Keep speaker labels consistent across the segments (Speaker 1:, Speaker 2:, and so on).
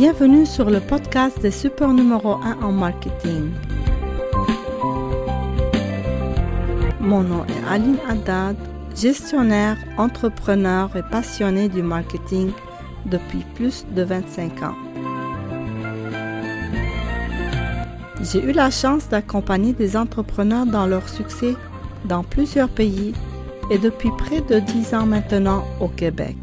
Speaker 1: Bienvenue sur le podcast des super numéro 1 en marketing. Mon nom est Aline Haddad, gestionnaire, entrepreneur et passionnée du marketing depuis plus de 25 ans. J'ai eu la chance d'accompagner des entrepreneurs dans leur succès dans plusieurs pays et depuis près de 10 ans maintenant au Québec.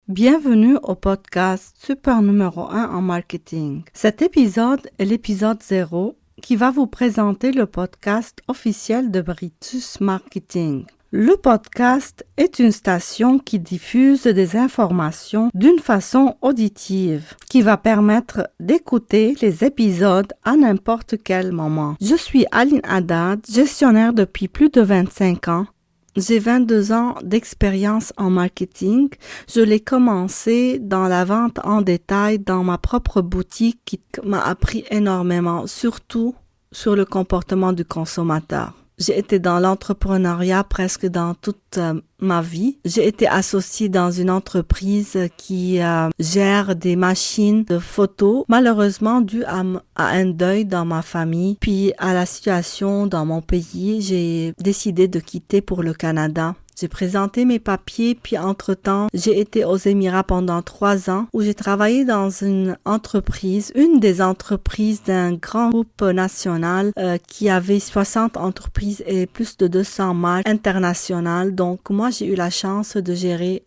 Speaker 1: Bienvenue au podcast Super numéro 1 en marketing. Cet épisode est l'épisode 0 qui va vous présenter le podcast officiel de Britus Marketing. Le podcast est une station qui diffuse des informations d'une façon auditive, qui va permettre d'écouter les épisodes à n'importe quel moment. Je suis Aline Haddad, gestionnaire depuis plus de 25 ans. J'ai 22 ans d'expérience en marketing. Je l'ai commencé dans la vente en détail dans ma propre boutique qui m'a appris énormément, surtout sur le comportement du consommateur. J'ai été dans l'entrepreneuriat presque dans toute ma vie. J'ai été associée dans une entreprise qui gère des machines de photos. Malheureusement, dû à un deuil dans ma famille, puis à la situation dans mon pays, j'ai décidé de quitter pour le Canada. J'ai présenté mes papiers, puis entre-temps, j'ai été aux Émirats pendant 3 ans où j'ai travaillé dans une des entreprises d'un grand groupe national qui avait 60 entreprises et plus de 200 marques internationales. Donc, moi, j'ai eu la chance de gérer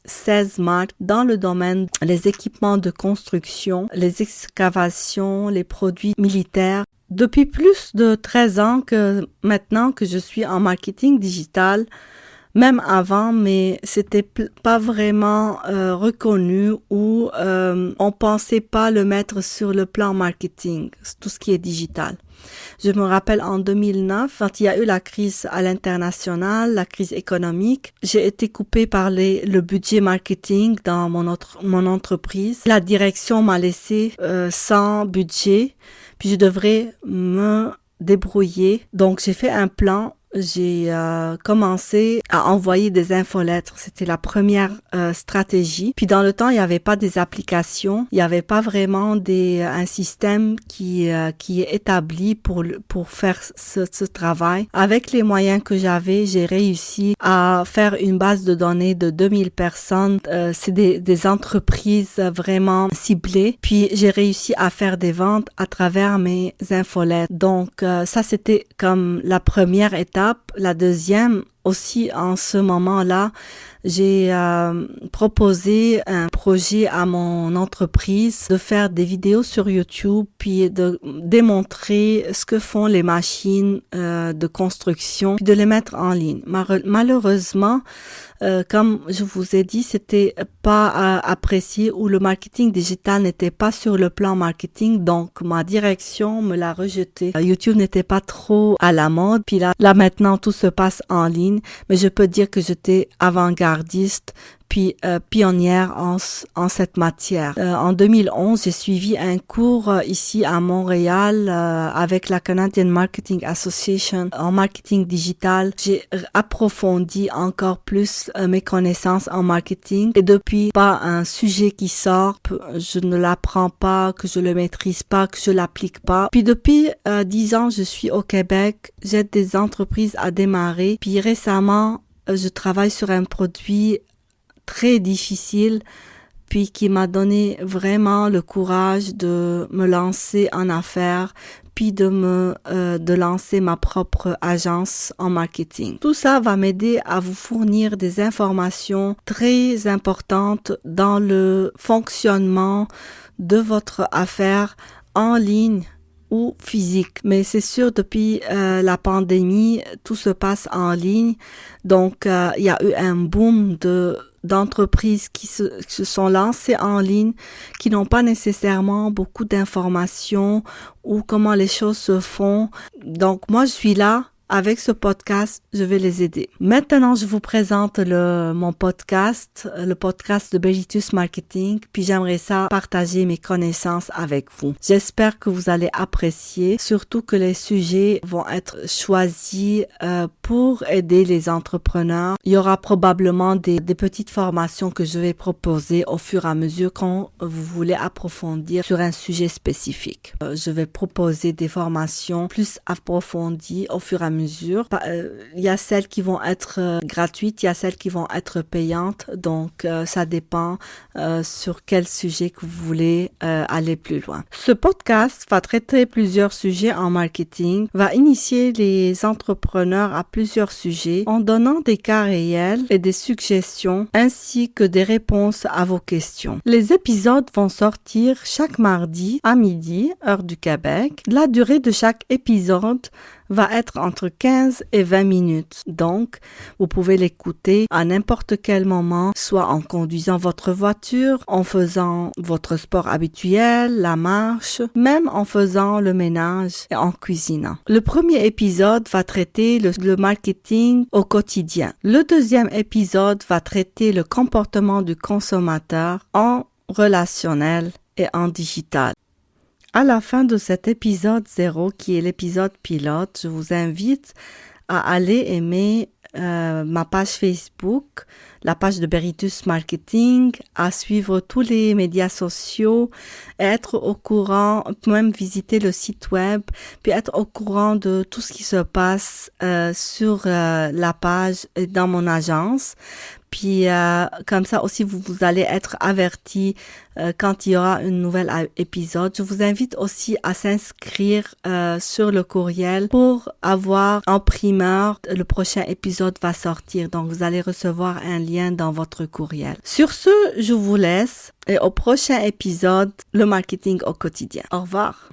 Speaker 1: 16 marques dans le domaine des équipements de construction, les excavations, les produits militaires. Depuis plus de 13 ans que maintenant que je suis en marketing digital, même avant, mais c'était pas vraiment reconnu ou on pensait pas le mettre sur le plan marketing, tout ce qui est digital. Je me rappelle en 2009, quand il y a eu la crise à l'international, la crise économique, j'ai été coupée par le budget marketing dans mon entreprise. La direction m'a laissé sans budget, puis je devrais me débrouiller. Donc j'ai fait un plan. J'ai commencé à envoyer des infolettres. C'était la première stratégie. Puis dans le temps, il n'y avait pas des applications. Il n'y avait pas vraiment un système qui est établi pour faire ce travail. Avec les moyens que j'avais, j'ai réussi à faire une base de données de 2000 personnes. C'est des entreprises vraiment ciblées. Puis j'ai réussi à faire des ventes à travers mes infolettres. Donc ça, c'était comme la première étape. La deuxième, aussi en ce moment-là, j'ai proposé un projet à mon entreprise de faire des vidéos sur YouTube puis de démontrer ce que font les machines de construction puis de les mettre en ligne. Malheureusement, comme je vous ai dit, c'était pas apprécié ou le marketing digital n'était pas sur le plan marketing, donc ma direction me l'a rejeté. YouTube n'était pas trop à la mode, puis là maintenant tout se passe en ligne, mais je peux dire que j'étais avant-gardiste puis pionnière en cette matière. En 2011, j'ai suivi un cours ici à Montréal avec la Canadian Marketing Association en marketing digital. J'ai approfondi encore plus mes connaissances en marketing et depuis, pas un sujet qui sort, je ne l'apprends pas, que je le maîtrise pas, que je l'applique pas. Puis depuis 10 ans, je suis au Québec, j'aide des entreprises à démarrer. Puis récemment, je travaille sur un produit très difficile, puis qui m'a donné vraiment le courage de me lancer en affaires, puis de lancer ma propre agence en marketing. Tout ça va m'aider à vous fournir des informations très importantes dans le fonctionnement de votre affaire en ligne ou physique. Mais c'est sûr, depuis la pandémie, tout se passe en ligne. Donc, il y a eu un boom d'entreprises qui se sont lancées en ligne, qui n'ont pas nécessairement beaucoup d'informations ou comment les choses se font. Donc, moi, je suis là avec ce podcast, je vais les aider. Maintenant, je vous présente mon podcast, le podcast de Beritus Marketing, puis j'aimerais ça partager mes connaissances avec vous. J'espère que vous allez apprécier, surtout que les sujets vont être choisis pour aider les entrepreneurs. Il y aura probablement des petites formations que je vais proposer au fur et à mesure quand vous voulez approfondir sur un sujet spécifique. Je vais proposer des formations plus approfondies au fur et à mesure. Il y a celles qui vont être gratuites, il y a celles qui vont être payantes, donc ça dépend sur quel sujet que vous voulez aller plus loin. Ce podcast va traiter plusieurs sujets en marketing, va initier les entrepreneurs à plusieurs sujets en donnant des cas réels et des suggestions ainsi que des réponses à vos questions. Les épisodes vont sortir chaque mardi à midi, heure du Québec. La durée de chaque épisode va être entre 15 et 20 minutes. Donc, vous pouvez l'écouter à n'importe quel moment, soit en conduisant votre voiture, en faisant votre sport habituel, la marche, même en faisant le ménage et en cuisinant. Le premier épisode va traiter le marketing au quotidien. Le deuxième épisode va traiter le comportement du consommateur en relationnel et en digital. À la fin de cet épisode 0, qui est l'épisode pilote, je vous invite à aller aimer ma page Facebook, la page de Beritus Marketing, à suivre tous les médias sociaux, être au courant, même visiter le site web, puis être au courant de tout ce qui se passe sur la page et dans mon agence. Puis comme ça aussi, vous allez être avertis quand il y aura une nouvelle épisode. Je vous invite aussi à s'inscrire sur le courriel pour avoir en primeur le prochain épisode va sortir. Donc, vous allez recevoir un lien dans votre courriel. Sur ce, je vous laisse et au prochain épisode, le marketing au quotidien. Au revoir.